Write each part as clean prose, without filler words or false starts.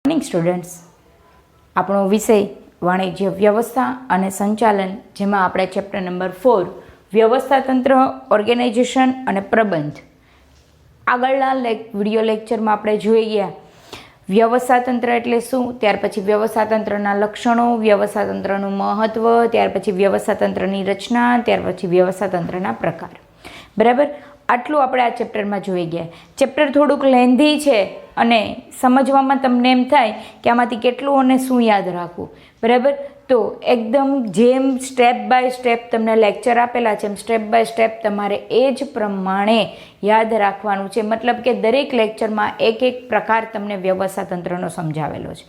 Morning students, આપણો વિષય વાણિજ્ય વ્યવસ્થા અને સંચાલન, જેમાં આપણે ચેપ્ટર નંબર 4 વ્યવસ્થાતંત્ર, ઓર્ગેનાઇઝેશન અને પ્રબંધ. આગળના વિડીયો લેક્ચરમાં આપણે જોઈ ગયા વ્યવસ્થાતંત્ર એટલે શું, ત્યાર પછી વ્યવસ્થાતંત્રના લક્ષણો, વ્યવસ્થાતંત્રનું મહત્વ, ત્યાર પછી વ્યવસ્થાતંત્રની રચના, ત્યાર પછી વ્યવસ્થાતંત્રના પ્રકાર. બરાબર, આટલું આપણે આ ચેપ્ટરમાં જોઈ ગયા. ચેપ્ટર થોડુંક લેન્ધી છે અને સમજવામાં તમને એમ થાય કે આમાંથી કેટલું અને શું યાદ રાખવું. બરાબર, તો એકદમ જેમ સ્ટેપ બાય સ્ટેપ તમને લેક્ચર આપેલા છે એમ સ્ટેપ બાય સ્ટેપ તમારે એ જ પ્રમાણે યાદ રાખવાનું છે. મતલબ કે દરેક લેક્ચરમાં એક એક પ્રકાર તમને વ્યવસ્થાતંત્રનો સમજાવેલો છે.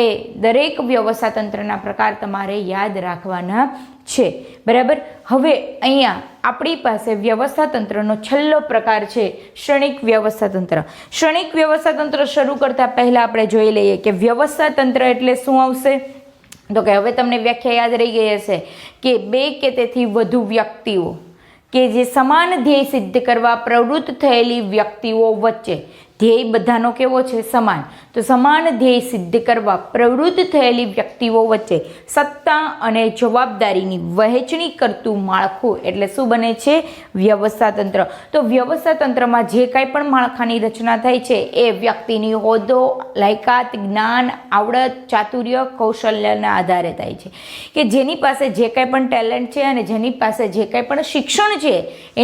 એ દરેક વ્યવસ્થાતંત્રના પ્રકાર તમારે યાદ રાખવાના છે. બરાબર, હવે અહીંયા આપણી પાસે વ્યવસ્થાતંત્રનો છેલ્લો પ્રકાર છે ક્ષણિક વ્યવસ્થાતંત્ર. ક્ષણિક વ્યવસ્થાતંત્ર શરૂ કરતાં પહેલાં આપણે જોઈ લઈએ કે વ્યવસ્થાતંત્ર એટલે શું આવશે. તો કે હવે તમને વ્યાખ્યા યાદ રહી ગઈ હશે કે બે કે તેથી વધુ વ્યક્તિઓ કે જે સમાન ધ્યેય સિદ્ધ કરવા પ્રવૃત્ત થયેલી વ્યક્તિઓ વચ્ચે, ધ્યેય બધાનો કેવો છે? સમાન. તો સમાન ધ્યેય સિદ્ધ કરવા પ્રવૃત્ત થયેલી વ્યક્તિઓ વચ્ચે સત્તા અને જવાબદારીની વહેંચણી કરતું માળખું એટલે શું બને છે? વ્યવસ્થાતંત્ર. તો વ્યવસ્થાતંત્રમાં જે કાંઈ પણ માળખાની રચના થાય છે એ વ્યક્તિની હોદ્દો, લાયકાત, જ્ઞાન, આવડત, ચાતુર્ય, કૌશલ્યના આધારે થાય છે. કે જેની પાસે જે કાંઈ પણ ટેલેન્ટ છે અને જેની પાસે જે કાંઈ પણ શિક્ષણ છે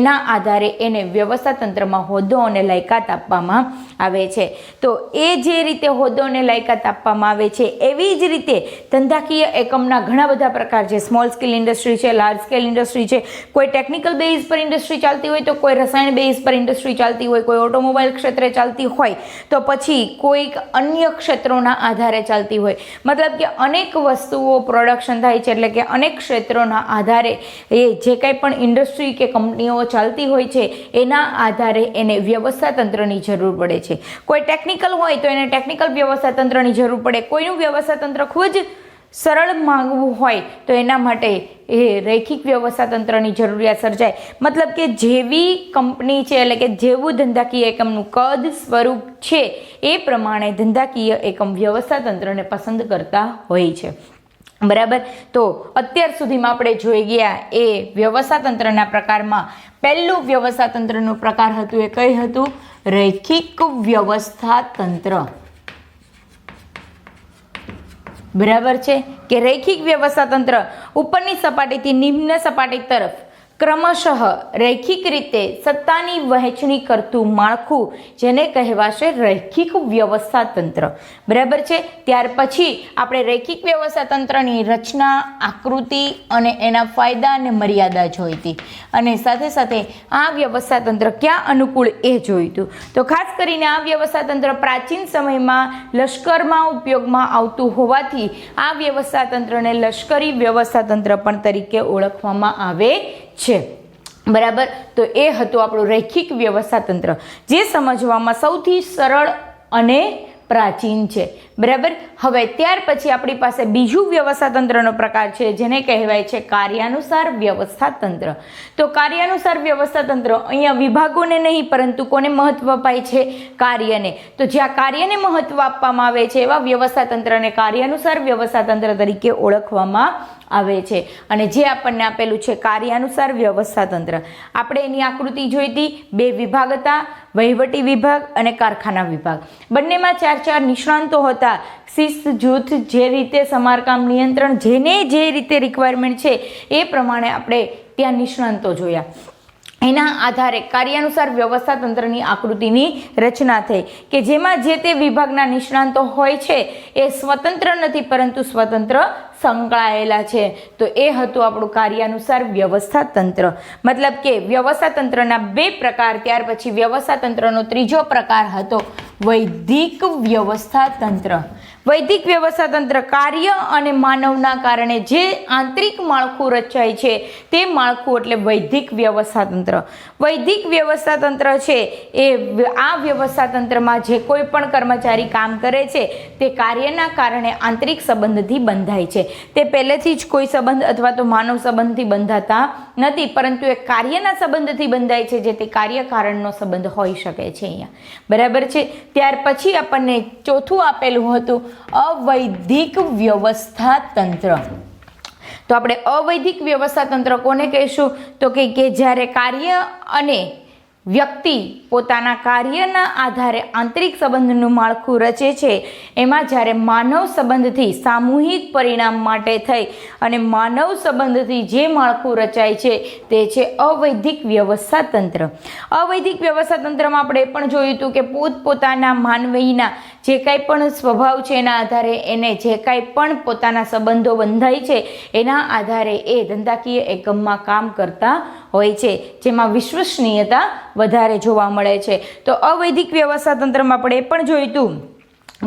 એના આધારે એને વ્યવસ્થાતંત્રમાં હોદ્દો અને લાયકાત આપવામાં આવે છે. તો એ જે રીતે હોદ્દો અને લાયકાત આપવામાં આવે છે એવી જ રીતે ધંધાકીય એકમના ઘણા બધા પ્રકાર છે. સ્મોલ સ્કેલ ઇન્ડસ્ટ્રી છે, લાર્જ સ્કેલ ઇન્ડસ્ટ્રી છે. કોઈ ટેકનિકલ બેઝ પર ઇન્ડસ્ટ્રી ચાલતી હોય તો કોઈ રસાયણ બેઝ પર ઇન્ડસ્ટ્રી ચાલતી હોય, કોઈ ઓટોમોબાઈલ ક્ષેત્રે ચાલતી હોય તો પછી કોઈક અન્ય ક્ષેત્રોના આધારે ચાલતી હોય. મતલબ કે અનેક વસ્તુઓ પ્રોડક્શન થાય છે, એટલે કે અનેક ક્ષેત્રોના આધારે એ જે કાંઈ પણ ઇન્ડસ્ટ્રી કે કંપનીઓ ચાલતી હોય છે એના આધારે એને વ્યવસ્થાતંત્રની જરૂર પડે છે. કોઈ ટેકનિકલ હોય તો એને ટેકનિકલ વ્યવસ્થાતંત્રની જરૂર પડે. કોઈનું વ્યવસ્થાતંત્ર ખૂબ જ સરળ માંગવું હોય તો એના માટે એ રૈખિક વ્યવસ્થાતંત્રની જરૂરિયાત સર્જાય. મતલબ કે જેવી કંપની છે, એટલે કે જેવું ધંધાકીય એકમનું કદ, સ્વરૂપ છે એ પ્રમાણે ધંધાકીય એકમ વ્યવસ્થાતંત્રને પસંદ કરતા હોય છે. બરાબર, તો અત્યાર સુધીમાં આપણે જોઈ ગયા એ વ્યવસ્થાતંત્રના પ્રકારમાં પહેલું વ્યવસ્થાતંત્રનું પ્રકાર હતું એ કઈ હતું? રૈખિક વ્યવસ્થાતંત્ર. બરાબર છે કે રૈખિક વ્યવસ્થાતંત્ર ઉપરની સપાટીથી નિમ્ન સપાટી તરફ ક્રમશઃ રૈખિક રીતે સત્તાની વહેંચણી કરતું માળખું, જેને કહેવાશે રૈખિક વ્યવસ્થાતંત્ર. બરાબર છે, ત્યાર પછી આપણે રૈખિક વ્યવસ્થાતંત્રની રચના, આકૃતિ અને એના ફાયદા અને મર્યાદા જોઈ હતી. અને સાથે સાથે આ વ્યવસ્થાતંત્ર ક્યાં અનુકૂળ એ જોયું હતું. તો ખાસ કરીને આ વ્યવસ્થાતંત્ર પ્રાચીન સમયમાં લશ્કરમાં ઉપયોગમાં આવતું હોવાથી આ વ્યવસ્થાતંત્રને લશ્કરી વ્યવસ્થાતંત્ર પણ તરીકે ઓળખવામાં આવે છે. બરાબર, તો એ હતું આપણું રૈખિક વ્યવસ્થાતંત્ર, જે સમજવામાં સૌથી સરળ અને પ્રાચીન છે. બરાબર, હવે ત્યાર પછી આપણી પાસે બીજું વ્યવસ્થાતંત્રનો પ્રકાર છે જેને કહેવાય છે કાર્યાનુસાર વ્યવસ્થાતંત્ર. તો કાર્યાનુસાર વ્યવસ્થાતંત્ર અહીંયા વિભાગોને નહીં પરંતુ કોને મહત્વ અપાય છે? કાર્યને. તો જ્યાં કાર્યને મહત્વ આપવામાં આવે છે એવા વ્યવસ્થાતંત્રને કાર્યાનુસાર વ્યવસ્થાતંત્ર તરીકે ઓળખવામાં આવે છે. અને જે આપણને આપેલું છે કાર્યાનુસાર વ્યવસ્થાતંત્ર, આપણે એની આકૃતિ જોઈ હતી. બે વિભાગ હતા, વહીવટી વિભાગ અને કારખાના વિભાગ. બંનેમાં 4 નિષ્ણાંતો હતા. શિસ્ત, જૂથ, જે રીતે સમારકામ, નિયંત્રણ, જેને જે રીતે રિક્વાયરમેન્ટ છે એ પ્રમાણે આપણે ત્યાં નિષ્ણાંતો જોયા. એના આધારે કાર્યાનુસાર વ્યવસ્થાતંત્રની આકૃતિની રચના થઈ કે જેમાં જે તે વિભાગના નિષ્ણાંતો હોય છે એ સ્વતંત્ર નથી પરંતુ સ્વતંત્ર સંકળાયેલા છે. તો એ હતું આપણું કાર્યાનુસાર વ્યવસ્થાતંત્ર. મતલબ કે વ્યવસ્થાતંત્રના 2 પ્રકાર. ત્યાર પછી વ્યવસ્થાતંત્રનો ત્રીજો પ્રકાર હતો વૈદિક વ્યવસ્થાતંત્ર. વૈદિક વ્યવસ્થાતંત્ર કાર્ય અને માનવના કારણે જે આંતરિક માળખું રચાય છે તે માળખું એટલે વૈદિક વ્યવસ્થાતંત્ર. વૈદિક વ્યવસ્થાતંત્ર છે એ આ વ્યવસ્થાતંત્રમાં જે કોઈ પણ કર્મચારી કામ કરે છે તે કાર્યના કારણે આંતરિક સંબંધથી બંધાય છે. તે પહેલેથી જ કોઈ સંબંધ અથવા તો માનવ સંબંધથી બંધાતા નથી, પરંતુ એ કાર્યના સંબંધથી બંધાય છે, જે તે કાર્યકારણનો સંબંધ હોઈ શકે છે અહીંયા. બરાબર છે. ત્યાર પછી આપણને ચોથું આપેલું હતું અવૈધિક વ્યવસ્થા તંત્ર. તો આપણે અવૈધિક વ્યવસ્થા તંત્ર કોને કહીશું? તો કે જ્યારે કાર્ય અને વ્યક્તિ પોતાના કાર્યના આધારે આંતરિક સંબંધનું માળખું રચે છે, એમાં જ્યારે માનવ સંબંધથી સામૂહિક પરિણામ માટે થઈ અને માનવ સંબંધથી જે માળખું રચાય છે તે છે અવૈધિક વ્યવસ્થા તંત્ર. અવૈધિક વ્યવસ્થા તંત્રમાં આપણે એ પણ જોયું હતું કે પોતપોતાના માનવીના જે કાંઈ પણ સ્વભાવ છે એના આધારે એને જે કાંઈ પણ પોતાના સંબંધો બંધાય છે એના આધારે એ ધંધાકીય એકમમાં કામ કરતા હોય છે, જેમાં વિશ્વસનીયતા વધારે જોવા મળે છે. તો અવૈધિક વ્યવસ્થા તંત્રમાં આપણે એ પણ જોયું હતું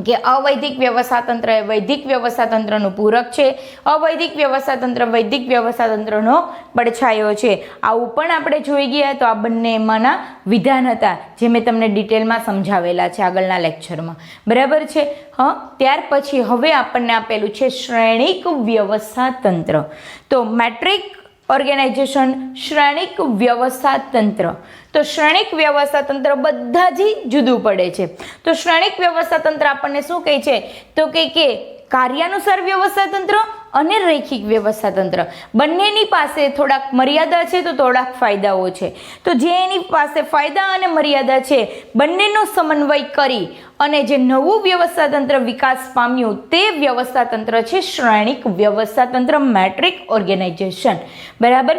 કે અવૈધિક વ્યવસ્થા તંત્ર એ વૈધિક વ્યવસ્થા તંત્રનું પૂરક છે. અવૈધિક વ્યવસ્થા તંત્ર વૈધિક વ્યવસ્થા તંત્રનો પડછાયો છે. આવું પણ આપણે જોઈ ગયા. તો આ બંને એમાંના વિધાન હતા જે મેં તમને ડિટેલમાં સમજાવેલા છે આગળના લેક્ચરમાં. બરાબર છે. ત્યાર પછી હવે આપણને આપેલું છે શ્રેણિક વ્યવસ્થા તંત્ર. તો મેટ્રિક ઓર્ગેનાઇઝેશન, શ્રેણિક વ્યવસ્થા તંત્ર. તો શ્રેણિક વ્યવસ્થા તંત્ર બધા જ જુદું પડે છે. તો શ્રેણિક વ્યવસ્થા તંત્ર આપણને શું કહે છે? તો કે કાર્યાનુસાર વ્યવસ્થા તંત્ર અને રૈખિક વ્યવસ્થા તંત્ર બંનેની પાસે થોડાક મર્યાદા છે તો થોડાક ફાયદાઓ છે. તો જે એની પાસે ફાયદા અને મર્યાદા છે બંનેનો સમન્વય કરી અને જે નવું વ્યવસ્થા તંત્ર વિકાસ પામ્યું તે વ્યવસ્થા તંત્ર છે શ્રેણિક વ્યવસ્થા તંત્ર, મેટ્રિક ઓર્ગેનાઇઝેશન. બરાબર.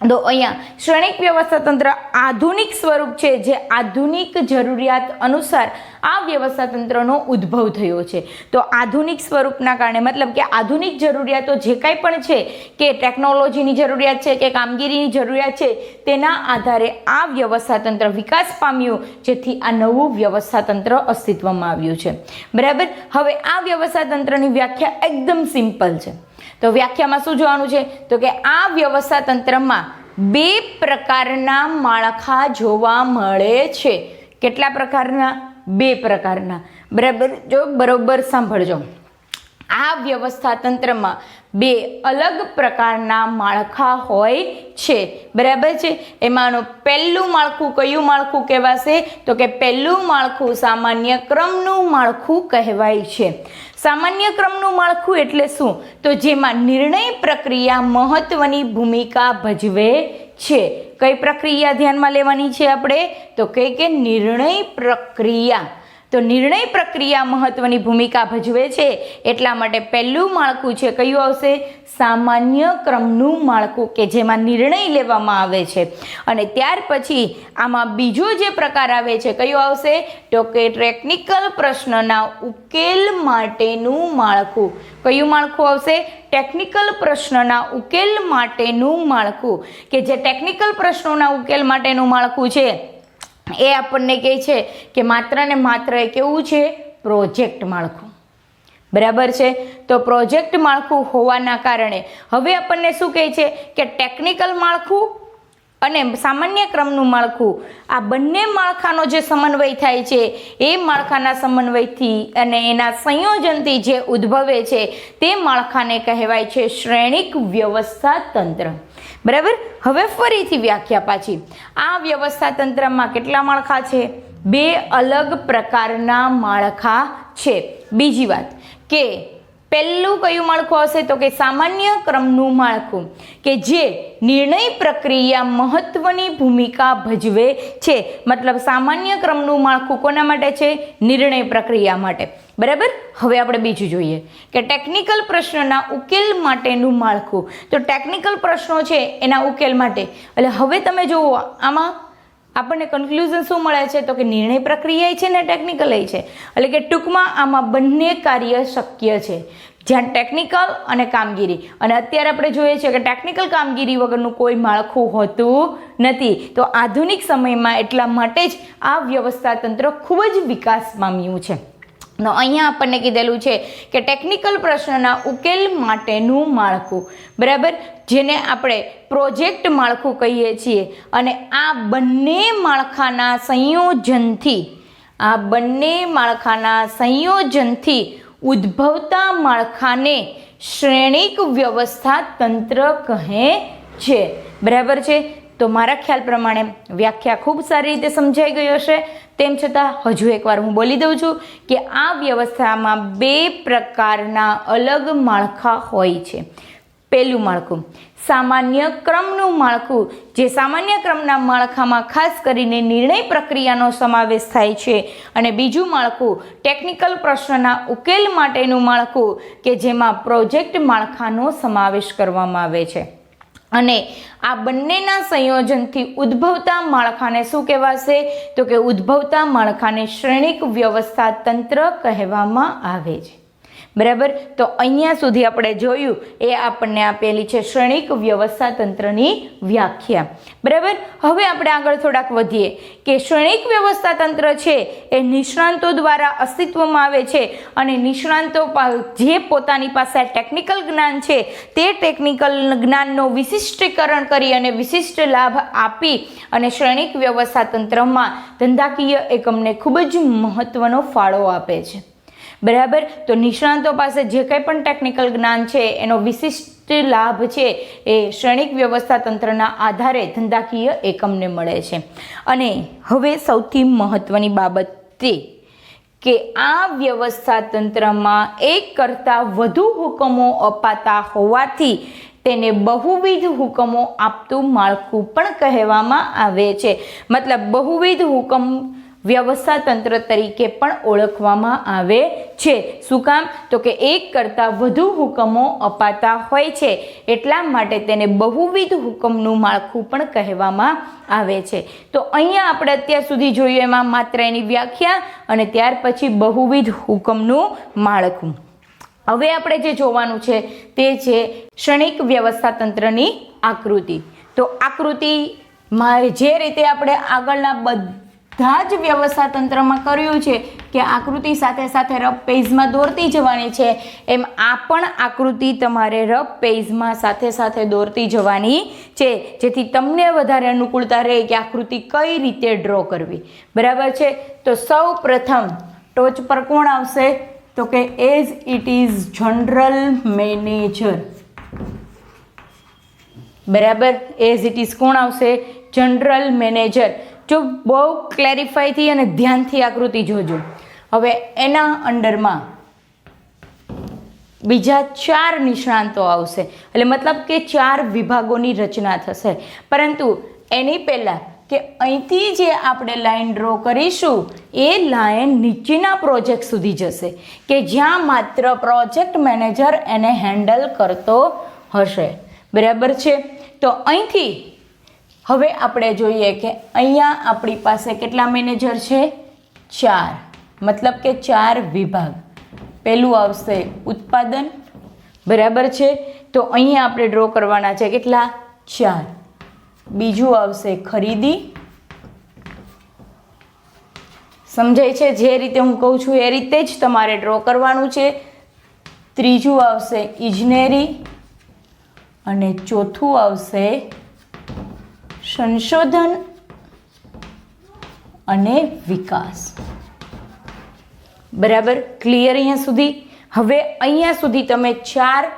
તો અહીંયા શ્રેણિક વ્યવસ્થા તંત્ર આધુનિક સ્વરૂપ છે જે આધુનિક જરૂરિયાત અનુસાર આ વ્યવસ્થા તંત્રનો ઉદ્ભવ થયો છે. તો આધુનિક સ્વરૂપના કારણે મતલબ કે આધુનિક જરૂરિયાતો જે કાંઈ પણ છે કે ટેકનોલોજીની જરૂરિયાત છે કે કામગીરીની જરૂરિયાત છે તેના આધારે આ વ્યવસ્થા તંત્ર વિકાસ પામ્યું, જેથી આ નવું વ્યવસ્થા તંત્ર અસ્તિત્વમાં આવ્યું છે. બરાબર. હવે આ વ્યવસ્થા તંત્રની વ્યાખ્યા એકદમ સિમ્પલ છે. તો વ્યાખ્યામાં શું જોવાનું છે? તો કે આ વ્યવસ્થા તંત્રમાં બે પ્રકારના માળખા જોવા મળે છે. કેટલા પ્રકારના? બે પ્રકારના. બરાબર. જો બરોબર સાંભળજો. આ વ્યવસ્થા તંત્રમાં બે અલગ પ્રકારના માળખા હોય છે. બરાબર છે. એમાંનું પહેલું માળખું કયું માળખું કહેવાશે? તો કે પહેલું માળખું સામાન્ય ક્રમનું માળખું કહેવાય છે. સામાન્ય ક્રમનું માળખું એટલે શું? તો જેમાં નિર્ણય પ્રક્રિયા મહત્વની ભૂમિકા ભજવે છે. કઈ પ્રક્રિયા ધ્યાનમાં લેવાની છે આપણે? તો કે નિર્ણય પ્રક્રિયા. તો નિર્ણય પ્રક્રિયા મહત્વની ભૂમિકા ભજવે છે એટલા માટે પહેલું માળખું છે કયું આવશે? સામાન્ય ક્રમનું માળખું, કે જેમાં નિર્ણય લેવામાં આવે છે. અને ત્યાર પછી આમાં બીજો જે પ્રકાર આવે છે કયો આવશે? તો કે ટેકનિકલ પ્રશ્નના ઉકેલ માટેનું માળખું. કયું માળખું આવશે? ટેકનિકલ પ્રશ્નના ઉકેલ માટેનું માળખું. કે જે ટેકનિકલ પ્રશ્નોના ઉકેલ માટેનું માળખું છે એ આપણને કહે છે કે માત્ર ને માત્ર એ કેવું છે? પ્રોજેક્ટ માળખું. બરાબર છે. તો પ્રોજેક્ટ માળખું હોવાના કારણે હવે આપણને શું કહે છે કે ટેકનિકલ માળખું અને સામાન્ય ક્રમનું માળખું, આ બંને માળખાનો જે સમન્વય થાય છે એ માળખાના સમન્વયથી અને એના સંયોજનથી જે ઉદ્ભવે છે તે માળખાને કહેવાય છે શ્રેણિક વ્યવસ્થા તંત્ર. બરાબર. હવે ફરીથી વ્યાખ્યા પાછી. આ વ્યવસ્થા તંત્રમાં કેટલા માળખા છે? બે અલગ પ્રકારના માળખા છે. બીજી વાત કે પહેલું કયું માળખું હશે? તો કે સામાન્ય ક્રમનું માળખું, કે જે નિર્ણય પ્રક્રિયા મહત્વની ભૂમિકા ભજવે છે. મતલબ સામાન્ય ક્રમનું માળખું કોના માટે છે? નિર્ણય પ્રક્રિયા માટે. બરાબર. હવે આપણે બીજું જોઈએ કે ટેકનિકલ પ્રશ્નના ઉકેલ માટેનું માળખું. તો ટેકનિકલ પ્રશ્નો છે એના ઉકેલ માટે. એટલે હવે તમે જુઓ આમાં આપણને કન્ક્લુઝન શું મળે છે? તો કે નિર્ણય પ્રક્રિયા છે ને ટેકનિકલ છે. એટલે કે ટૂંકમાં આમાં બંને કાર્ય શક્ય છે, જ્યાં ટેકનિકલ અને કામગીરી. અને અત્યારે આપણે જોઈએ છીએ કે ટેકનિકલ કામગીરી વગરનું કોઈ માળખું હોતું નથી. તો આધુનિક સમયમાં એટલા માટે જ આ વ્યવસ્થા તંત્ર ખૂબ જ વિકાસ પામ્યું છે. તો અહીંયા આપણને કીધેલું છે કે ટેકનિકલ પ્રશ્નના ઉકેલ માટેનું માળખું. બરાબર. જેને આપણે પ્રોજેક્ટ માળખું કહીએ છીએ. અને આ બંને માળખાના સંયોજનથી ઉદ્ભવતા માળખાને શ્રેણિક વ્યવસ્થા તંત્ર કહે છે. બરાબર છે. તો મારા ખ્યાલ પ્રમાણે વ્યાખ્યા ખૂબ સારી રીતે સમજાઈ ગઈ હશે. તેમ છતાં હજુ એકવાર હું બોલી દઉં છું કે આ વ્યવસ્થામાં 2 પ્રકારના અલગ માળખા હોય છે. પહેલું માળખું સામાન્ય ક્રમનું માળખું, જે સામાન્ય ક્રમના માળખામાં ખાસ કરીને નિર્ણય પ્રક્રિયાનો સમાવેશ થાય છે. અને બીજું માળખું ટેકનિકલ પ્રશ્નના ઉકેલ માટેનું માળખું કે જેમાં પ્રોજેક્ટ માળખાનો સમાવેશ કરવામાં આવે છે. અને આ બંનેના સંયોજનથી ઉદ્ભવતા માળખાને શું કહેવાશે? તો કે ઉદ્ભવતા માળખાને શ્રેણિક વ્યવસ્થા તંત્ર કહેવામાં આવે છે. બરાબર. તો અહીંયા સુધી આપણે જોયું એ આપણને આપેલી છે શ્રેણિક વ્યવસ્થા તંત્રની વ્યાખ્યા. બરાબર. હવે આપણે આગળ થોડાક વધીએ કે શ્રેણિક વ્યવસ્થા તંત્ર છે એ નિષ્ણાંતો દ્વારા અસ્તિત્વમાં આવે છે. અને નિષ્ણાંતો જે પોતાની પાસે ટેકનિકલ જ્ઞાન છે તે ટેકનિકલ જ્ઞાનનો વિશિષ્ટીકરણ કરી અને વિશિષ્ટ લાભ આપી અને શ્રેણિક વ્યવસ્થા તંત્રમાં ધંધાકીય એકમને ખૂબ જ મહત્વનો ફાળો આપે છે. બરાબર. તો નિષ્ણાંતો પાસે જે કંઈ પણ ટેકનિકલ જ્ઞાન છે એનો વિશિષ્ટ લાભ છે એ શ્રેણિક વ્યવસ્થા તંત્રના આધારે ધંધાકીય એકમને મળે છે. અને હવે સૌથી મહત્વની બાબત તે કે આ વ્યવસ્થા તંત્રમાં એક કરતાં વધુ હુકમો અપાતા હોવાથી તેને બહુવિધ હુકમો આપતું માળખું પણ કહેવામાં આવે છે. મતલબ બહુવિધ હુકમ વ્યવસ્થા તંત્ર તરીકે પણ ઓળખવામાં આવે છે. શું કામ? તો કે એક કરતાં વધુ હુકમો અપાતા હોય છે એટલા માટે તેને બહુવિધ હુકમનું માળખું પણ કહેવામાં આવે છે. તો અહીંયા આપણે અત્યાર સુધી જોયું એમાં માત્ર એની વ્યાખ્યા અને ત્યાર પછી બહુવિધ હુકમનું માળખું. હવે આપણે જે જોવાનું છે તે છે શ્રેણિક વ્યવસ્થા તંત્રની આકૃતિ. તો આકૃતિમાં જે રીતે આપણે આગળના બધા જ વ્યવસ્થા તંત્રમાં કર્યું છે કે આકૃતિ સાથે સાથે રફ પેજમાં દોરતી જવાની છે, એમ આ પણ આકૃતિ તમારે રફ પેજમાં સાથે સાથે દોરતી જવાની છે, જેથી તમને વધારે અનુકૂળતા રહે કે આકૃતિ કઈ રીતે ડ્રો કરવી. બરાબર છે. તો સૌ પ્રથમ ટોચ પર કોણ આવશે? તો કે as it is general manager. બરાબર. એઝ ઇટ ઇઝ કોણ આવશે? General manager. જો બહુ ક્લેરિફાઈથી અને ધ્યાનથી આકૃતિ જોજો. હવે એના અંડરમાં બીજા 4 નિષ્ણાંતો આવશે, એટલે મતલબ કે 4 વિભાગોની રચના થશે. પરંતુ એની પહેલાં કે અહીંથી જે આપણે લાઈન ડ્રો કરીશું એ લાઈન નીચેના પ્રોજેક્ટ સુધી જશે કે જ્યાં માત્ર પ્રોજેક્ટ મેનેજર એને હેન્ડલ કરતો હશે. બરાબર છે. તો અહીંથી હવે આપણે જોઈએ કે અહીંયા આપણી પાસે કેટલા મેનેજર છે? 4. મતલબ કે 4 વિભાગ. પહેલું આવશે ઉત્પાદન. બરાબર છે. તો અહીંયા આપણે ડ્રો કરવાના છે કેટલા? 4. બીજું આવશે ખરીદી. સમજાય છે? જે રીતે હું કહું છું એ રીતે જ તમારે ડ્રો કરવાનું છે. ત્રીજું આવશે ઇજનેરી અને ચોથું આવશે સંશોધન અને વિકાસ. બરાબર. ક્લિયર અહીંયા સુધી? હવે અહીંયા સુધી તમે 4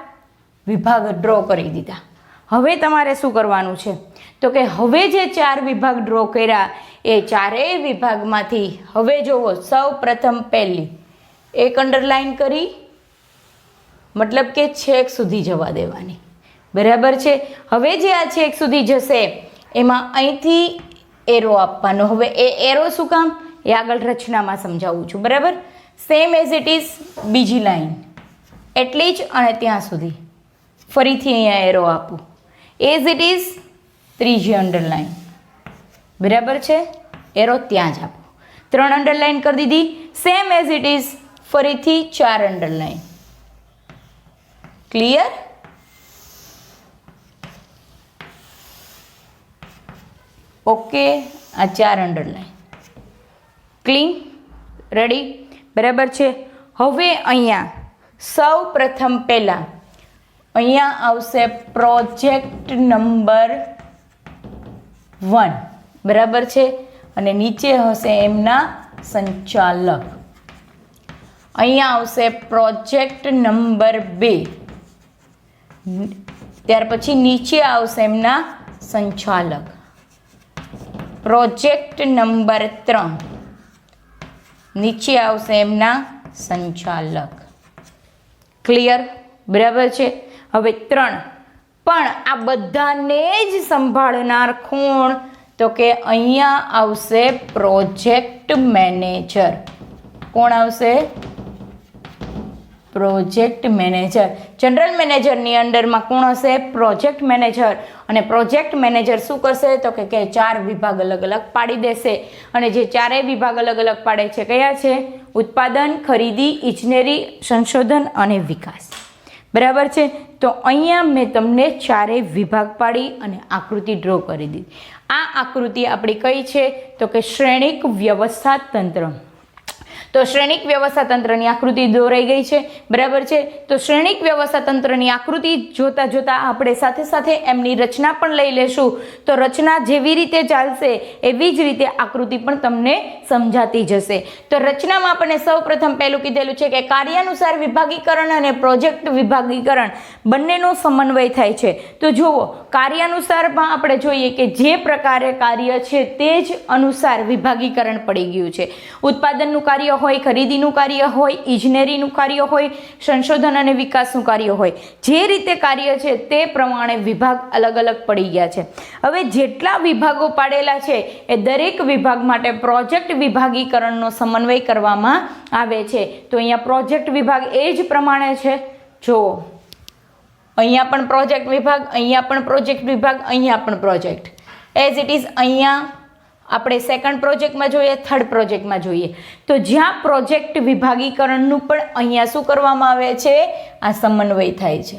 વિભાગ ડ્રો કરી દીધા. હવે તમારે શું કરવાનું છે? તો કે હવે જે 4 વિભાગ ડ્રો કર્યા એ 4 વિભાગમાંથી હવે જુઓ, સૌ પ્રથમ પહેલી એક અંડરલાઈન કરી, મતલબ કે છેક સુધી જવા દેવાની. બરાબર છે. હવે જે આ છેક સુધી જશે એમાં અહીંથી એરો આપવાનો. હવે એ એરો શું કામ? એ આગળ રચનામાં સમજાવું છું. બરાબર. સેમ એઝ ઇટ ઇઝ બીજી લાઈન એટલી જ અને ત્યાં સુધી ફરીથી અહીંયા એરો આપું. એઝ ઇટ ઇઝ ત્રીજી અંડરલાઈન. બરાબર છે. એરો ત્યાં જ આપો. 3 અંડરલાઈન કરી દીધી. સેમ એઝ ઇટ ઇઝ ફરીથી 4 અંડરલાઈન. ક્લિયર? ઓકે. આ 4 અંડરલાઈન. ક્લીન? રેડી? બરાબર છે. હવે અહીંયા સૌ પ્રથમ પહેલાં અહીંયા આવશે પ્રોજેક્ટ નંબર 1. બરાબર છે. અને નીચે હશે એમના સંચાલક. અહીંયા આવશે પ્રોજેક્ટ નંબર 2. ત્યાર પછી નીચે આવશે એમના સંચાલક. પ્રોજેક્ટ નંબર 3 નીચે આવશે એમના સંચાલક. ક્લિયર? બરાબર છે. હવે 3 પણ આ બધાને જ સંભાળનાર કોણ? તો કે અહીંયા આવશે પ્રોજેક્ટ મેનેજર. કોણ આવશે? Project manager. જનરલ મેનેજરની અંડરમાં કોણ હશે? Project manager. અને પ્રોજેક્ટ મેનેજર શું કરશે? તો કે 4 વિભાગ અલગ અલગ પાડી દેશે. અને જે 4 વિભાગ અલગ અલગ પાડે છે કયા છે? ઉત્પાદન, ખરીદી, ઇજનેરી, સંશોધન અને વિકાસ. બરાબર છે. તો અહીંયા મેં તમને 4 વિભાગ પાડી અને આકૃતિ ડ્રો કરી દીધી. આ આકૃતિ આપણી કઈ છે? તો કે શ્રેણિક વ્યવસ્થા તંત્ર. તો શ્રેણિક વ્યવસ્થા તંત્રની આકૃતિ દોરાઈ ગઈ છે. બરાબર છે. તો શ્રેણિક વ્યવસ્થા તંત્રની આકૃતિ જોતા જોતા આપણે સાથે સાથે એમની રચના પણ લઈ લેશું. તો રચના જેવી રીતે ચાલશે એવી જ રીતે આકૃતિ પણ તમને સમજાતી જશે. તો રચનામાં આપણને સૌપ્રથમ પહેલું કીધેલું છે કે કાર્યાનુસાર વિભાગીકરણ અને પ્રોજેક્ટ વિભાગીકરણ બંનેનો સમન્વય થાય છે. તો જુઓ, કાર્યાનુસારમાં આપણે જોઈએ કે જે પ્રકારે કાર્ય છે તે જ અનુસાર વિભાગીકરણ પડી ગયું છે. ઉત્પાદનનું કાર્ય હોય, ખરીદીનું કાર્ય હોય, ઇજનેરીનું કાર્ય હોય, સંશોધન અને વિકાસનું કાર્ય હોય, જે રીતે કાર્ય છે તે પ્રમાણે વિભાગ અલગ અલગ પડી ગયા છે. હવે જેટલા વિભાગો પાડેલા છે એ દરેક વિભાગ માટે પ્રોજેક્ટ વિભાગીકરણનો સમન્વય કરવામાં આવે છે. તો અહીંયા પ્રોજેક્ટ વિભાગ એ જ પ્રમાણે છે. જુઓ, અહીંયા પણ પ્રોજેક્ટ વિભાગ, અહીંયા પણ પ્રોજેક્ટ વિભાગ, અહીંયા પણ પ્રોજેક્ટ એઝ ઇટ ઇઝ. અહીંયા આપણે સેકન્ડ પ્રોજેક્ટમાં જોઈએ, થર્ડ પ્રોજેક્ટમાં જોઈએ. તો જ્યાં પ્રોજેક્ટ વિભાગીકરણનું પણ અહીંયા શું કરવામાં આવે છે? આ સમન્વય થાય છે.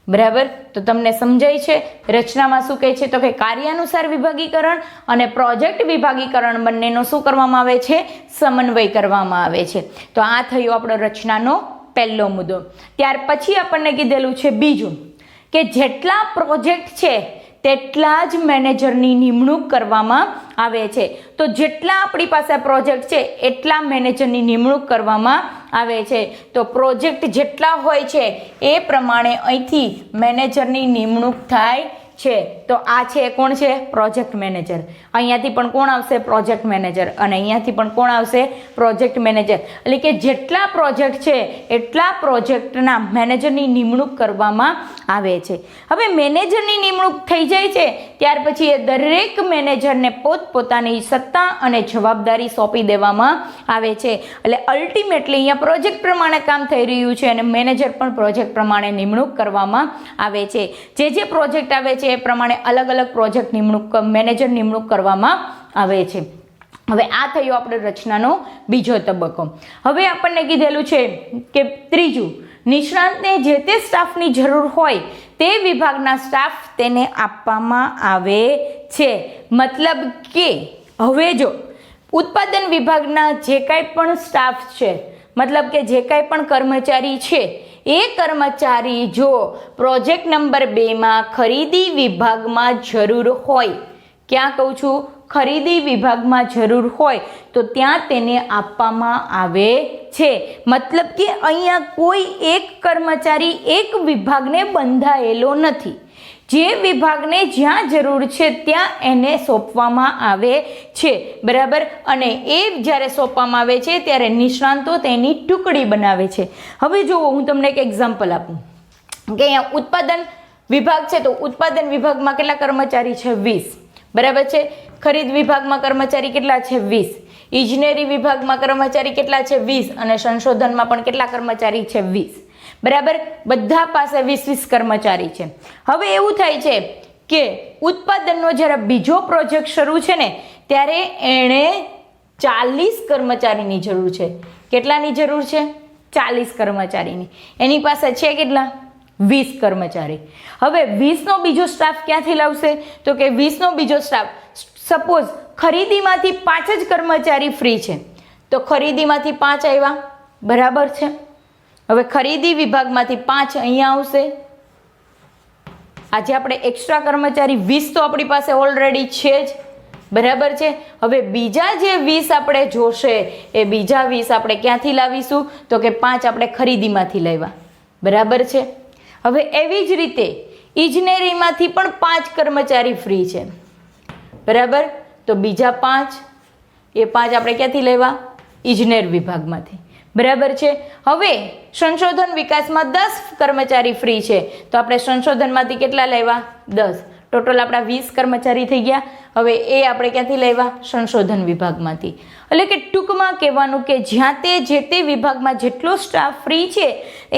બરાબર? તો તમને સમજાય છે? રચનામાં શું કહે છે? તો કે કાર્યાનુસાર વિભાગીકરણ અને પ્રોજેક્ટ વિભાગીકરણ બંનેનો શું કરવામાં આવે છે? સમન્વય કરવામાં આવે છે. તો આ થયો આપણો રચનાનો પહેલો મુદ્દો. ત્યાર પછી આપણને કીધેલું છે બીજું કે જેટલા પ્રોજેક્ટ છે તેટલા જ મેનેજરની નિમણૂક કરવામાં આવે છે. તો જેટલા આપણી પાસે પ્રોજેક્ટ છે એટલા મેનેજરની નિમણૂક કરવામાં આવે છે. તો પ્રોજેક્ટ જેટલા હોય છે એ પ્રમાણે અહીંથી મેનેજરની નિમણૂક થાય છે. તો આ છે કોણ છે? Project manager. અહીંયાથી પણ કોણ આવશે? Project manager. અને અહીંયાથી પણ કોણ આવશે? Project manager. એટલે કે જેટલા પ્રોજેક્ટ છે એટલા પ્રોજેક્ટના મેનેજરની નિમણૂક કરવામાં આવે છે. હવે મેનેજરની નિમણૂક થઈ જાય છે ત્યાર પછી એ દરેક મેનેજરને પોતપોતાની સત્તા અને જવાબદારી સોંપી દેવામાં આવે છે. એટલે અલ્ટિમેટલી અહીંયા પ્રોજેક્ટ પ્રમાણે કામ થઈ રહ્યું છે અને મેનેજર પણ પ્રોજેક્ટ પ્રમાણે નિમણૂક કરવામાં આવે છે. જે પ્રોજેક્ટ આવે છે એ પ્રમાણે અલગ અલગ પ્રોજેક્ટ નિમણૂક મેનેજર નિમણૂક કરવામાં આવે છે. હવે આ થયો આપણે રચનાનો બીજો તબક્કો. હવે આપણને કીધેલું છે કે ત્રીજું, નિષ્ણાતને જે તે સ્ટાફની જરૂર હોય તે વિભાગના સ્ટાફ તેને આપવામાં આવે છે. મતલબ કે હવે જો ઉત્પાદન વિભાગના જે કાંઈ પણ સ્ટાફ છે, મતલબ કે જે કાંઈ પણ કર્મચારી છે એ કર્મચારી જો પ્રોજેક્ટ નંબર 2માં ખરીદી વિભાગમાં જરૂર હોય, ક્યાં કહું છું? ખરીદી વિભાગમાં જરૂર હોય તો ત્યાં તેને આપવામાં આવે છે. મતલબ કે અહીંયા કોઈ એક કર્મચારી એક વિભાગને બંધાયેલો નથી. જે વિભાગને જ્યાં જરૂર છે ત્યાં એને સોંપવામાં આવે છે. બરાબર? અને એ જ્યારે સોંપવામાં આવે છે ત્યારે નિષ્ણાંતો તેની ટુકડી બનાવે છે. હવે જુઓ, હું તમને એક એક્ઝામ્પલ આપું કે અહીંયા ઉત્પાદન વિભાગ છે તો ઉત્પાદન વિભાગમાં કેટલા કર્મચારી છે? 20. બરાબર છે? ખરીદ વિભાગમાં કર્મચારી કેટલા છે? 20. ઇજનેરી વિભાગમાં કર્મચારી કેટલા છે? 20. અને સંશોધનમાં પણ કેટલા કર્મચારી છે? 20. બરાબર? બધા પાસે 20 કર્મચારી છે. હવે એવું થાય છે કે ઉત્પાદનનો જ્યારે બીજો પ્રોજેક્ટ શરૂ છે ને ત્યારે એણે 40 કર્મચારીની જરૂર છે. કેટલાની જરૂર છે? 40 કર્મચારીની. એની પાસે છે કેટલા? 20 કર્મચારી. હવે 20નો બીજો સ્ટાફ ક્યાંથી લાવશે? તો કે 20નો બીજો સ્ટાફ, સપોઝ ખરીદીમાંથી 5 જ કર્મચારી ફ્રી છે તો ખરીદીમાંથી 5 આવ્યા. બરાબર છે? હવે ખરીદી વિભાગમાંથી 5 અહીંયા આવશે. આજે આપણે એક્સ્ટ્રા કર્મચારી 20 તો આપણી પાસે ઓલરેડી છે જ. બરાબર છે? હવે બીજા જે 20 આપણે જોશે એ બીજા 20 આપણે ક્યાંથી લાવીશું? તો કે 5 આપણે ખરીદીમાંથી લાવ્યા. બરાબર છે? હવે એવી જ રીતે ઇજનેરીમાંથી પણ 5 કર્મચારી ફ્રી છે. બરાબર. તો બીજા 5 એ 5 આપણે ક્યાંથી લેવા? ઇજનેર વિભાગમાંથી. બરાબર છે. હવે સંશોધન વિકાસમાં 10 કર્મચારી ફ્રી છે, તો આપણે સંશોધનમાંથી કેટલા લેવા? 10. ટોટલ આપણા 20 કર્મચારી થઈ ગયા. હવે એ આપણે ક્યાંથી લેવા? સંશોધન વિભાગમાંથી. એટલે કે ટૂંકમાં કહેવાનું કે જ્યાં જે તે વિભાગમાં જેટલો સ્ટાફ ફ્રી છે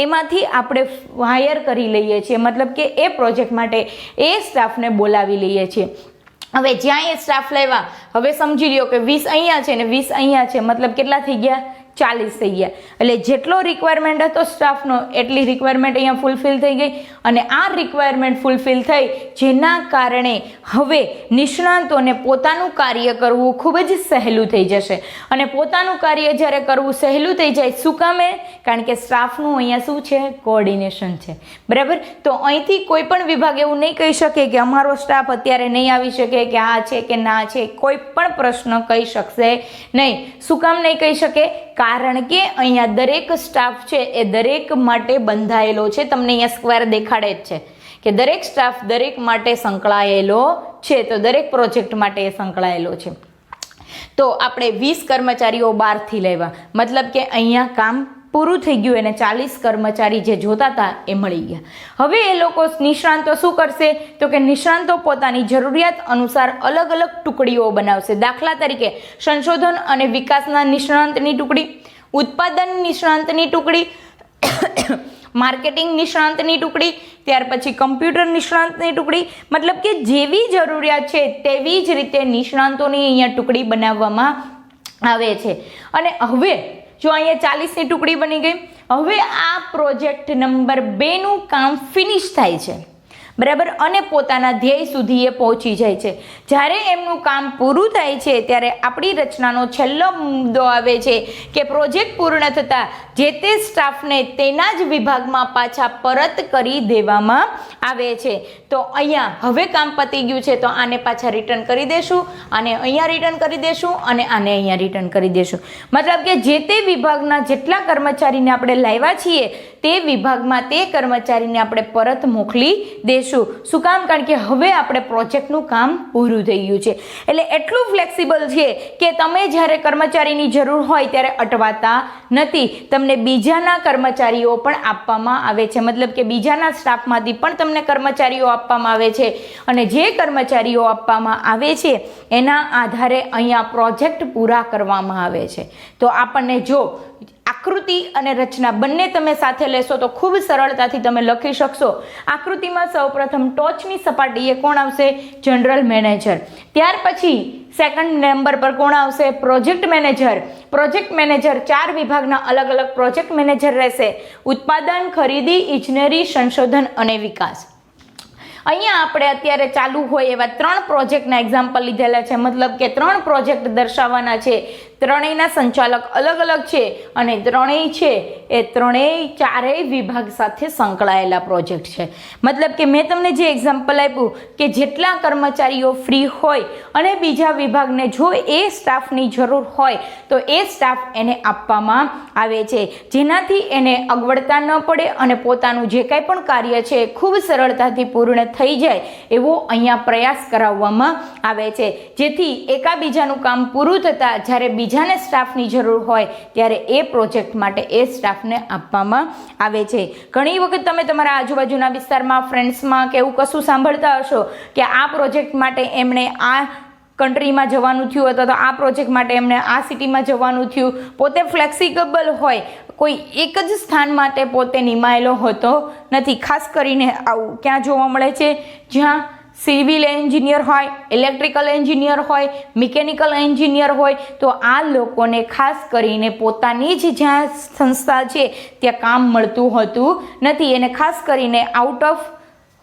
એમાંથી આપણે હાયર કરી લઈએ છીએ, મતલબ કે એ પ્રોજેક્ટ માટે એ સ્ટાફને બોલાવી લઈએ છીએ. હવે જ્યાં એ સ્ટાફ લેવા, હવે સમજી લ્યો કે 20 અહીંયા છે ને 20 અહીંયા છે, મતલબ કેટલા થઈ ગયા? 40 થઈ ગયા. એટલે જેટલો રિક્વાયરમેન્ટ હતો સ્ટાફનો એટલી રિક્વાયરમેન્ટ અહીંયા ફૂલફિલ થઈ ગઈ. અને આ રિક્વાયરમેન્ટ ફૂલફિલ થઈ જેના કારણે હવે નિષ્ણાંતોને પોતાનું કાર્ય કરવું ખૂબ જ સહેલું થઈ જશે. અને પોતાનું કાર્ય જ્યારે કરવું સહેલું થઈ જાય, શું કામે? કારણ કે સ્ટાફનું અહીંયા શું છે? કોઓર્ડિનેશન છે. બરાબર. તો અહીંથી કોઈ પણ વિભાગ એવું નહીં કહી શકે કે અમારો સ્ટાફ અત્યારે નહીં આવી શકે, કે આ છે કે ના છે. કોઈ પણ પ્રશ્ન કહી શકશે નહીં. શું કામ નહીં કહી શકે? કારણ કે અહીંયા દરેક સ્ટાફ છે એ દરેક માટે બંધાયેલો છે. તમને અહીંયા સ્ક્વેર દેખાડે જ છે કે દરેક સ્ટાફ દરેક માટે સંકળાયેલો છે, તો દરેક પ્રોજેક્ટ માટે એ સંકળાયેલો છે. તો આપણે 20 કર્મચારીઓ બહારથી લેવા, મતલબ કે અહીંયા કામ પૂરું થઈ ગયું અને 40 કર્મચારી જે જોતા હતા એ મળી ગયા. હવે એ લોકો નિષ્ણાંતો શું કરશે? તો કે નિષ્ણાંતો પોતાની જરૂરિયાત અનુસાર અલગ અલગ ટુકડીઓ બનાવશે. દાખલા તરીકે સંશોધન અને વિકાસના નિષ્ણાંતની ટુકડી, ઉત્પાદન નિષ્ણાંતની ટુકડી, માર્કેટિંગ નિષ્ણાંતની ટુકડી, ત્યાર પછી કમ્પ્યુટર નિષ્ણાંતની ટુકડી. મતલબ કે જેવી જરૂરિયાત છે તેવી જ રીતે નિષ્ણાંતોની અહીંયા ટુકડી બનાવવામાં આવે છે. અને હવે જો અહીંયા 40ની ટુકડી બની ગઈ. હવે આ પ્રોજેક્ટ નંબર 2નું કામ ફિનિશ થાય છે. બરાબર. અને પોતાના ધ્યેય સુધી એ પહોંચી જાય છે. જ્યારે એમનું કામ પૂરું થાય છે ત્યારે આપણી રચનાનો છેલ્લો મુદ્દો આવે છે કે પ્રોજેક્ટ પૂર્ણ થતાં જે તે સ્ટાફને તેના જ વિભાગમાં પાછા પરત કરી દેવામાં આવે છે. તો અહીંયા હવે કામ પતી ગયું છે, તો આને પાછા રિટર્ન કરી દેશું, આને અહીંયા રિટર્ન કરી દેશું અને આને અહીંયા રિટર્ન કરી દેશું. મતલબ કે જે તે વિભાગના જેટલા કર્મચારીને આપણે લાવ્યા છીએ તે વિભાગમાં તે કર્મચારીને આપણે પરત મોકલી દેશું. શું કામ? કારણ કે હવે આપણે પ્રોજેક્ટનું કામ પૂરું થઈ ગયું છે. એટલે એટલું ફ્લેક્સિબલ છે કે તમે જ્યારે કર્મચારીની જરૂર હોય ત્યારે અટવાતા નથી. તમને બીજાના કર્મચારીઓ પણ આપવામાં આવે છે, મતલબ કે બીજાના સ્ટાફમાંથી પણ તમને કર્મચારીઓ આપવામાં આવે છે. અને જે કર્મચારીઓ આપવામાં આવે છે એના આધારે અહીંયા પ્રોજેક્ટ પૂરા કરવામાં આવે છે. તો આપણને જો આકૃતિ અને રચના બંને તમે સાથે લેશો તો ખૂબ સરળતાથી તમે લખી શકશો. આકૃતિમાં સૌપ્રથમ ટોચની સપાટીએ કોણ આવશે? General manager. ત્યાર પછી સેકન્ડ નંબર પર કોણ આવશે? Project manager. પ્રોજેક્ટ મેનેજર 4 વિભાગના અલગ અલગ પ્રોજેક્ટ મેનેજર રહેશે: ઉત્પાદન, ખરીદી, ઇજનેરી, સંશોધન અને વિકાસ. અહીંયા આપણે અત્યારે ચાલુ હોય એવા 3 પ્રોજેક્ટના એક્ઝામ્પલ લીધેલા છે, મતલબ કે 3 પ્રોજેક્ટ દર્શાવવાના છે. ત્રણેયના સંચાલક અલગ અલગ છે અને ત્રણેય છે એ ચારેય વિભાગ સાથે સંકળાયેલા પ્રોજેક્ટ છે. મતલબ કે મેં તમને જે એક્ઝામ્પલ આપ્યું કે જેટલા કર્મચારીઓ ફ્રી હોય અને બીજા વિભાગને જો એ સ્ટાફની જરૂર હોય તો એ સ્ટાફ એને આપવામાં આવે છે, જેનાથી એને અગવડતા ન પડે અને પોતાનું જે કાંઈ પણ કાર્ય છે ખૂબ સરળતાથી પૂર્ણ થઈ જાય એવો અહીંયા પ્રયાસ કરાવવામાં આવે છે, જેથી એકાબીજાનું કામ પૂરું થતાં જ્યારે બીજાને સ્ટાફની જરૂર હોય ત્યારે એ પ્રોજેક્ટ માટે એ સ્ટાફને આપવામાં આવે છે. ઘણી વખત તમે તમારા આજુબાજુના વિસ્તારમાં, ફ્રેન્ડ્સમાં કે એવું કશું સાંભળતા હશો કે આ પ્રોજેક્ટ માટે એમણે આ કન્ટ્રીમાં જવાનું થયું અથવા તો આ પ્રોજેક્ટ માટે એમણે આ સિટીમાં જવાનું થયું. પોતે ફ્લેક્સિબલ હોય, કોઈ એક જ સ્થાન માટે પોતે નિમાયેલો હોતો નથી. ખાસ કરીને આવું ક્યાં જોવા મળે છે? જ્યાં સિવિલ એન્જિનિયર હોય, ઇલેક્ટ્રિકલ એન્જિનિયર હોય, મિકેનિકલ એન્જિનિયર હોય, તો આ લોકોને ખાસ કરીને પોતાની જ જ્યાં સંસ્થા છે ત્યાં કામ મળતું હોતું નથી. એને ખાસ કરીને આઉટ ઓફ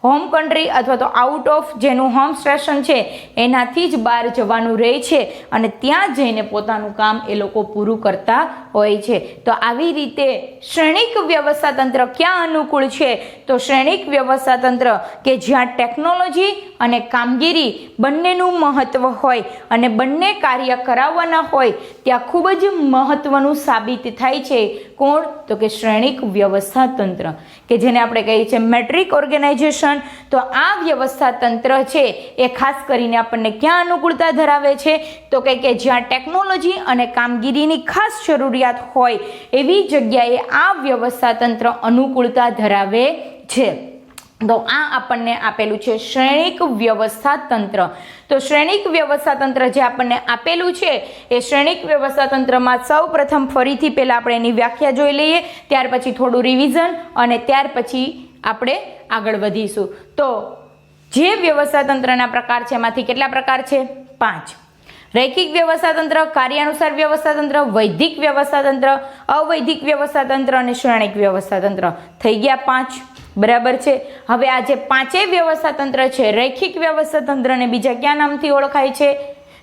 હોમ કન્ટ્રી અથવા તો આઉટ ઓફ જેનું હોમ સ્ટેશન છે એનાથી જ બહાર જવાનું રહે છે અને ત્યાં જઈને પોતાનું કામ એ લોકો પૂરું કરતા હોય છે. તો આવી રીતે શ્રેણિક વ્યવસ્થા તંત્ર ક્યાં અનુકૂળ છે? તો શ્રેણિક વ્યવસ્થા તંત્ર કે જ્યાં ટેકનોલોજી અને કામગીરી બંનેનું મહત્ત્વ હોય અને બંને કાર્ય કરાવવાના હોય ત્યાં ખૂબ જ મહત્ત્વનું સાબિત થાય છે. કોણ? તો કે શ્રેણિક વ્યવસ્થા તંત્ર, કે જેને આપણે કહીએ છીએ મેટ્રિક ઓર્ગેનાઇઝેશન ઓર્ગેનાઇઝેશન. તો આ વ્યવસ્થા તંત્ર છે એ ખાસ કરીને આપણને ક્યાં અનુકૂળતા ધરાવે છે? તો કે જ્યાં ટેકનોલોજી અને કામગીરીની ખાસ જરૂરિયાત હોય એવી જગ્યાએ આ વ્યવસ્થા તંત્ર અનુકૂળતા ધરાવે છે. તો આ આપણને આપેલું છે શ્રેણિક વ્યવસ્થા તંત્ર. તો શ્રેણિક વ્યવસ્થા તંત્ર જે આપણને આપેલું છે એ શ્રેણિક વ્યવસ્થા તંત્રમાં સૌ પ્રથમ ફરીથી પહેલાં આપણે એની વ્યાખ્યા જોઈ લઈએ, ત્યાર પછી થોડું રિવિઝન અને ત્યાર પછી આપણે આગળ વધીશું. તો જે વ્યવસ્થા તંત્રના પ્રકાર છે એમાંથી કેટલા પ્રકાર છે? 5. રૈખિક વ્યવસ્થા તંત્ર, કાર્યાનુસાર વ્યવસ્થા તંત્ર, વૈધિક વ્યવસ્થા તંત્ર, અવૈધિક વ્યવસ્થા તંત્ર અને શ્રેણિક વ્યવસ્થા તંત્ર. થઈ ગયા 5. બરાબર છે. હવે આ જે 5 વ્યવસ્થા તંત્ર છે, રૈખિક વ્યવસ્થા તંત્રને બીજા કયા નામથી ઓળખાય છે?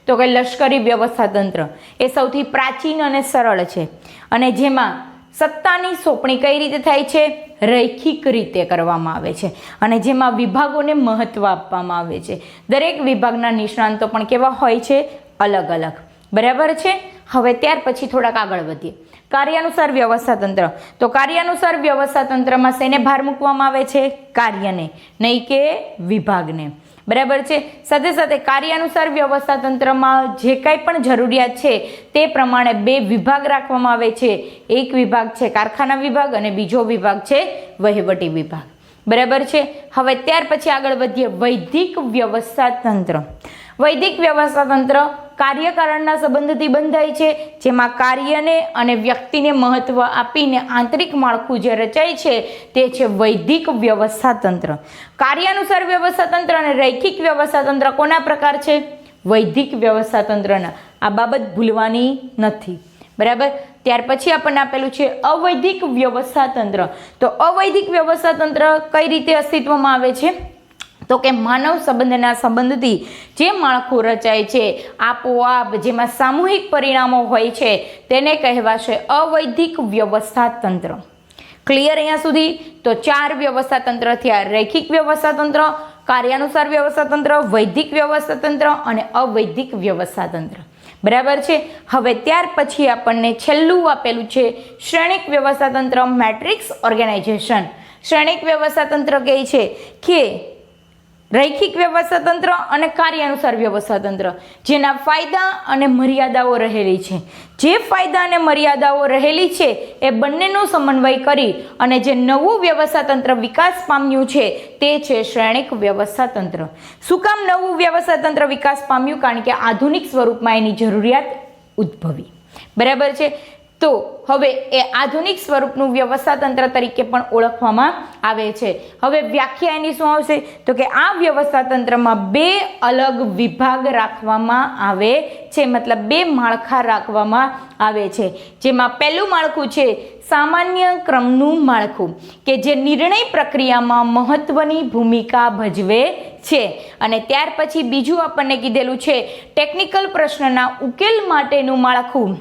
તો કે લશ્કરી વ્યવસ્થા તંત્ર. એ સૌથી પ્રાચીન અને સરળ છે અને જેમાં સત્તાની સોંપણી કઈ રીતે થાય છે? રૈખિક રીતે કરવામાં આવે છે અને જેમાં વિભાગોને મહત્વ આપવામાં આવે છે. દરેક વિભાગના નિષ્ણાંતો પણ કેવા હોય છે? અલગ અલગ. બરાબર છે. હવે ત્યાર પછી થોડાક આગળ વધીએ. કાર્યાનુસાર વ્યવસ્થા તંત્ર. તો કાર્યાનુસાર વ્યવસ્થા તંત્રમાં શેને ભાર મૂકવામાં આવે છે? કાર્યને, નહીં કે વિભાગને. બરાબર છે. સાથે સાથે કાર્યાનુસાર વ્યવસ્થા તંત્રમાં જે કાંઈ પણ જરૂરિયાત છે તે પ્રમાણે 2 વિભાગ રાખવામાં આવે છે. એક વિભાગ છે કારખાના વિભાગ અને બીજો વિભાગ છે વહીવટી વિભાગ. બરાબર છે. હવે ત્યાર પછી આગળ વધીએ. વૈધિક વ્યવસ્થા તંત્ર. વૈધિક વ્યવસ્થા તંત્ર કાર્યકારણના સંબંધથી બંધાય છે, જેમાં કાર્યને અને વ્યક્તિને મહત્વ આપીને આંતરિક માળખું જે રચાય છે તે છે વૈધિક વ્યવસ્થા તંત્ર. કાર્યાનુસાર વ્યવસ્થા તંત્ર અને રૈખિક વ્યવસ્થા તંત્ર કોના પ્રકાર છે? વૈધિક વ્યવસ્થા તંત્રના. આ બાબત ભૂલવાની નથી. બરાબર. ત્યાર પછી આપણને આપેલું છે અવૈધિક વ્યવસ્થા તંત્ર. તો અવૈધિક વ્યવસ્થા તંત્ર કઈ રીતે અસ્તિત્વમાં આવે છે? તો કે માનવ સંબંધના સંબંધથી જે માળખું રચાય છે આપોઆપ, જેમાં સામૂહિક પરિણામો હોય છે, તેને કહેવાશે અવૈધિક વ્યવસ્થા તંત્ર. ક્લિયર અહીંયા સુધી? તો 4 વ્યવસ્થા તંત્ર થયા: રૈખિક વ્યવસ્થા તંત્ર, કાર્યાનુસાર વ્યવસ્થા તંત્ર, વૈધિક વ્યવસ્થા તંત્ર અને અવૈધિક વ્યવસ્થા તંત્ર. બરાબર છે. હવે ત્યાર પછી આપણને છેલ્લું આપેલું છે શ્રેણિક વ્યવસ્થા તંત્ર, મેટ્રિક્સ ઓર્ગેનાઇઝેશન. શ્રેણિક વ્યવસ્થા તંત્ર કહે છે કે રૈખિક વ્યવસ્થા તંત્ર અને કાર્યાનુસાર વ્યવસ્થા તંત્ર જેના ફાયદા અને મર્યાદાઓ રહેલી છે. જે ફાયદા અને મર્યાદાઓ રહેલી છે એ બંનેનો સમન્વય કરી અને જે નવું વ્યવસ્થા તંત્ર વિકાસ પામ્યું છે તે છે શ્રેણિક વ્યવસ્થા તંત્ર. શું કામ નવું વ્યવસ્થા તંત્ર વિકાસ પામ્યું? કારણ કે આધુનિક સ્વરૂપમાં એની જરૂરિયાત ઉદ્ભવી. બરાબર છે. તો હવે એ આધુનિક સ્વરૂપનું વ્યવસ્થા તંત્ર તરીકે પણ ઓળખવામાં આવે છે. હવે વ્યાખ્યા એની શું આવશે? તો કે આ વ્યવસ્થા તંત્રમાં 2 અલગ વિભાગ રાખવામાં આવે છે, મતલબ 2 માળખા રાખવામાં આવે છે. જેમાં પહેલું માળખું છે સામાન્ય ક્રમનું માળખું, કે જે નિર્ણય પ્રક્રિયામાં મહત્વની ભૂમિકા ભજવે છે. અને ત્યાર પછી બીજું આપણને કીધેલું છે ટેકનિકલ પ્રશ્નના ઉકેલ માટેનું માળખું,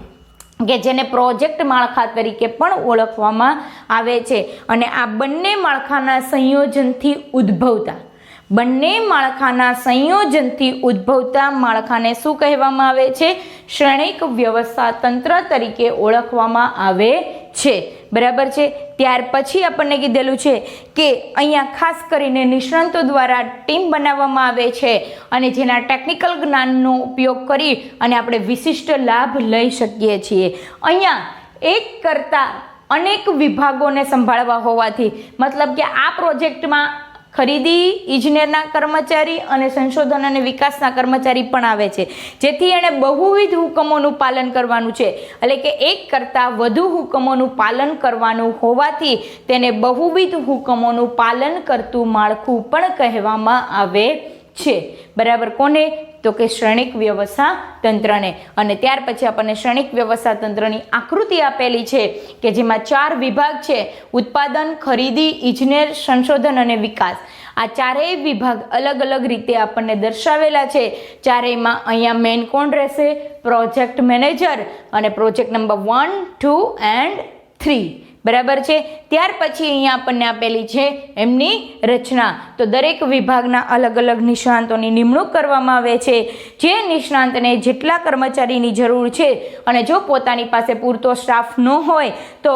કે જેને પ્રોજેક્ટ માળખા તરીકે પણ ઓળખવામાં આવે છે. અને આ બંને માળખાના સંયોજનથી ઉદ્ભવતા માળખાને શું કહેવામાં આવે છે? શ્રેણિક વ્યવસ્થા તંત્ર તરીકે ઓળખવામાં આવે છે. બરાબર છે. ત્યાર પછી આપણને કીધેલું છે કે અહીંયા ખાસ કરીને નિષ્ણાંતો દ્વારા ટીમ બનાવવામાં આવે છે અને જેના ટેકનિકલ જ્ઞાનનો ઉપયોગ કરી અને આપણે વિશિષ્ટ લાભ લઈ શકીએ છીએ. અહીંયા એક કરતાં અનેક વિભાગોને સંભાળવા હોવાથી, મતલબ કે આ પ્રોજેક્ટમાં ખરીદી, ઇજનેરના કર્મચારી અને સંશોધન અને વિકાસના કર્મચારી પણ આવે છે, જેથી એણે બહુવિધ હુકમોનું પાલન કરવાનું છે. એટલે કે એક કરતાં વધુ હુકમોનું પાલન કરવાનું હોવાથી તેને બહુવિધ હુકમોનું પાલન કરતું માળખું પણ કહેવામાં આવે છે. બરાબર. કોને? તો કે શ્રેણિક વ્યવસ્થા તંત્રને. અને ત્યાર પછી આપણને શ્રેણિક વ્યવસ્થા તંત્રની આકૃતિ આપેલી છે કે જેમાં 4 વિભાગ છે: ઉત્પાદન, ખરીદી, ઇજનેર, સંશોધન અને વિકાસ. આ 4 વિભાગ અલગ અલગ રીતે આપણને દર્શાવેલા છે. 4માં અહીંયા મેન કોણ રહેશે? પ્રોજેક્ટ મેનેજર અને પ્રોજેક્ટ નંબર 1, 2 and 3. બરાબર છે. ત્યાર પછી અહીંયા આપણને આપેલી છે એમની રચના. તો દરેક વિભાગના અલગ અલગ નિષ્ણાંતોની નિમણૂક કરવામાં આવે છે. જે નિષ્ણાંતને જેટલા કર્મચારીની જરૂર છે અને જો પોતાની પાસે પૂરતો સ્ટાફ ન હોય તો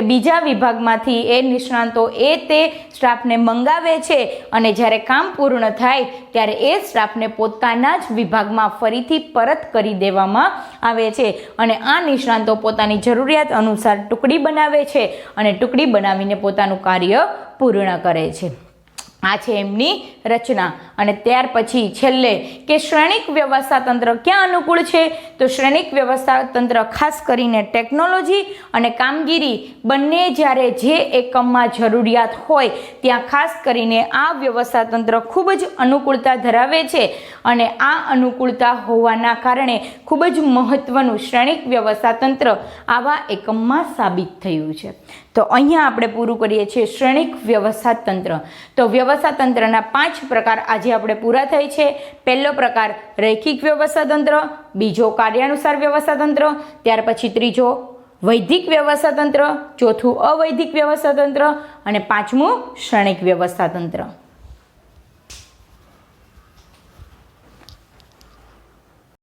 બીજા વિભાગમાંથી એ નિષ્ણાંતો તે સ્ટાફને મંગાવે છે અને જ્યારે કામ પૂર્ણ થાય ત્યારે એ સ્ટાફને પોતાના જ વિભાગમાં ફરીથી પરત કરી દેવામાં આવે છે અને આ નિષ્ણાંતો પોતાની જરૂરિયાત અનુસાર ટુકડી બનાવે છે અને ટુકડી બનાવીને પોતાનું કાર્ય પૂર્ણ કરે છે. આ છે એમની રચના. અને ત્યાર પછી છેલ્લે કે શ્રેણિક વ્યવસ્થા તંત્ર ક્યાં અનુકૂળ છે? તો શ્રેણિક વ્યવસ્થા તંત્ર ખાસ કરીને ટેકનોલોજી અને કામગીરી બંને જ્યારે જે એકમમાં જરૂરિયાત હોય ત્યાં ખાસ કરીને આ વ્યવસ્થા તંત્ર ખૂબ જ અનુકૂળતા ધરાવે છે અને આ અનુકૂળતા હોવાના કારણે ખૂબ જ મહત્વનું શ્રેણિક વ્યવસ્થા તંત્ર આવા એકમમાં સાબિત થયું છે. તો અહીંયા આપણે પૂરું કરીએ છીએ શ્રેણિક વ્યવસ્થા તંત્ર. તો વ્યવસ્થા તંત્રના 5 પ્રકાર આજે આપણે પૂરા થાય છે. પહેલો પ્રકાર રૈખિક વ્યવસ્થા તંત્ર, બીજો કાર્યાનુસાર વ્યવસ્થા તંત્ર, ત્યાર પછી ત્રીજો વૈધિક વ્યવસ્થા તંત્ર, ચોથું અવૈધિક વ્યવસ્થા તંત્ર અને પાંચમું શ્રેણિક વ્યવસ્થા તંત્ર.